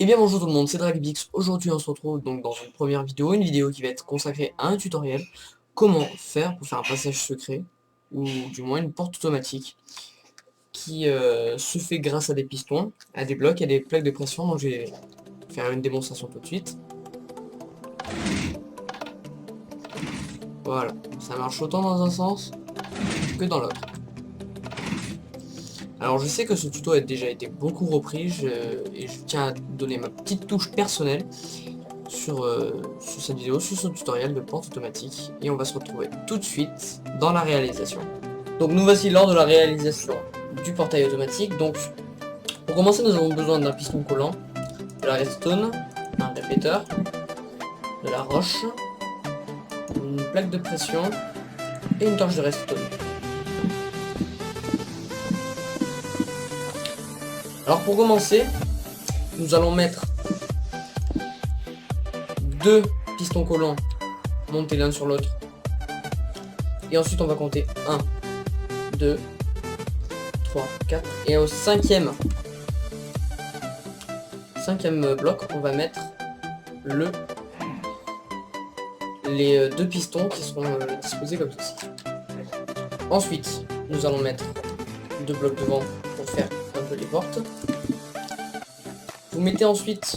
Eh bien bonjour tout le monde, c'est Dragibix. Aujourd'hui on se retrouve donc dans une vidéo qui va être consacrée à un tutoriel. Comment faire pour faire un passage secret, ou du moins une porte automatique, qui se fait grâce à des pistons, à des blocs, à des plaques de pression. Donc je vais faire une démonstration tout de suite. Voilà, ça marche autant dans un sens que dans l'autre. Alors je sais que ce tuto a déjà été beaucoup repris, et je tiens à donner ma petite touche personnelle sur cette vidéo, sur ce tutoriel de porte automatique, et on va se retrouver tout de suite dans la réalisation. Donc nous voici lors de la réalisation du portail automatique. Donc pour commencer, nous avons besoin d'un piston collant, de la redstone, un répéteur, de la roche, une plaque de pression et une torche de redstone. Alors pour commencer, nous allons mettre deux pistons collants montés l'un sur l'autre, et ensuite on va compter 1, 2, 3, 4, et au cinquième bloc, on va mettre les deux pistons qui seront disposés comme ceci. Ensuite, nous allons mettre deux blocs devant pour faire un peu les portes. Vous mettez ensuite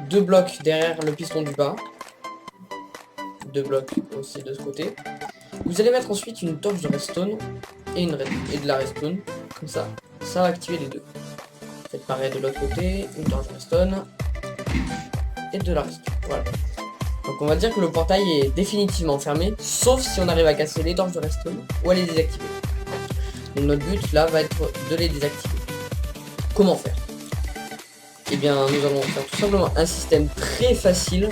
deux blocs derrière le piston du bas, deux blocs aussi de ce côté. Vous allez mettre ensuite une torche de redstone et de la redstone, comme ça va activer les deux. Faites pareil de l'autre côté, une torche de redstone et de la redstone. Voilà. Donc on va dire que le portail est définitivement fermé, sauf si on arrive à casser les torches de redstone ou à les désactiver. Donc notre but là va être de les désactiver. Comment faire? Eh bien nous allons faire tout simplement un système très facile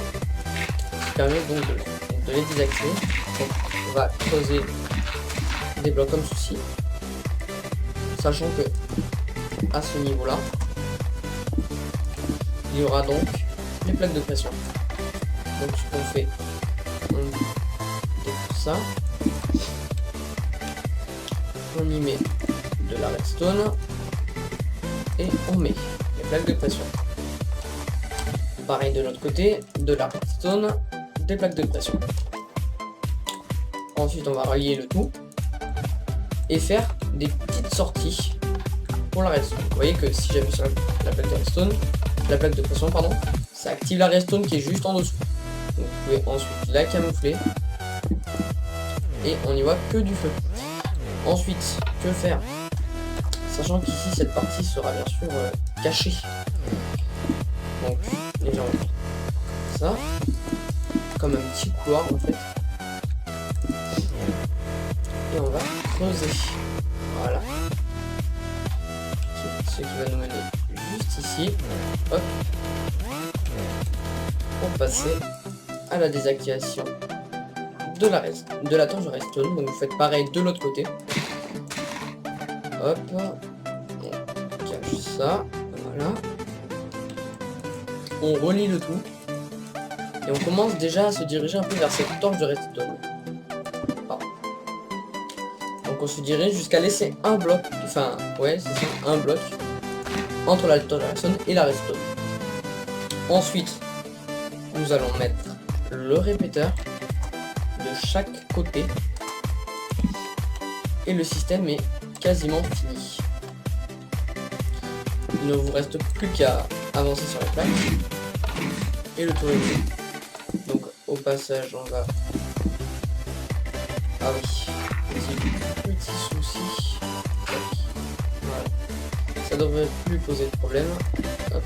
qui permet donc de les désactiver. Donc on va creuser des blocs comme ceci, sachant que à ce niveau là il y aura donc les plaques de pression. Donc ce qu'on fait, on découpe ça, on y met de la redstone et on met les plaques de pression. Pareil de l'autre côté, de la redstone, des plaques de pression. Ensuite on va relier le tout et faire des petites sorties pour la redstone. Vous voyez que si j'appuie sur la plaque de redstone, la plaque de pression pardon, ça active la redstone qui est juste en dessous. Donc vous pouvez ensuite la camoufler et on n'y voit que du feu. Ensuite, que faire? Sachant qu'ici cette partie sera bien sûr cachée. Donc déjà on fait ça, comme un petit couloir en fait. Et on va creuser. Voilà. Ce qui va nous mener juste ici. Hop. Pour passer à la désactivation de la torche de redstone. Donc vous faites pareil de l'autre côté. Hop. On cache ça. Voilà. On relie le tout. Et on commence déjà à se diriger un peu vers cette torche de redstone. Pardon. Donc on se dirige jusqu'à laisser un bloc. Enfin, ouais, c'est ça, un bloc entre la torche de redstone et la redstone. Ensuite, nous allons mettre le répéteur de chaque côté et le système est quasiment fini. Il ne vous reste plus qu'à avancer sur la plaque et le tour est fait. Donc au passage on va... Ah oui, petit souci. Voilà. Ça devrait plus poser de problème. Hop.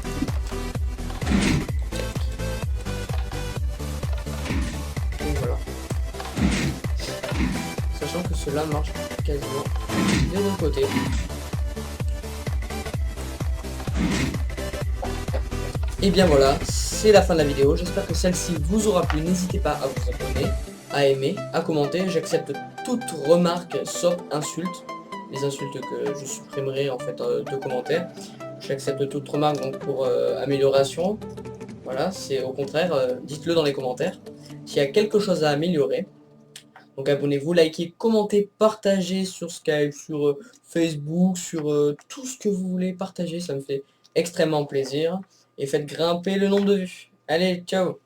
Sachant que cela marche quasiment des deux côtés. Et bien voilà, c'est la fin de la vidéo. J'espère que celle-ci vous aura plu. N'hésitez pas à vous abonner, à aimer, à commenter. J'accepte toute remarque sauf insulte. Les insultes que je supprimerai en fait de commentaires. J'accepte toute remarque donc pour amélioration. Voilà, c'est au contraire, dites-le dans les commentaires. S'il y a quelque chose à améliorer. Donc abonnez-vous, likez, commentez, partagez sur Skype, sur Facebook, sur tout ce que vous voulez partager, ça me fait extrêmement plaisir. et faites grimper le nombre de vues. Allez, ciao!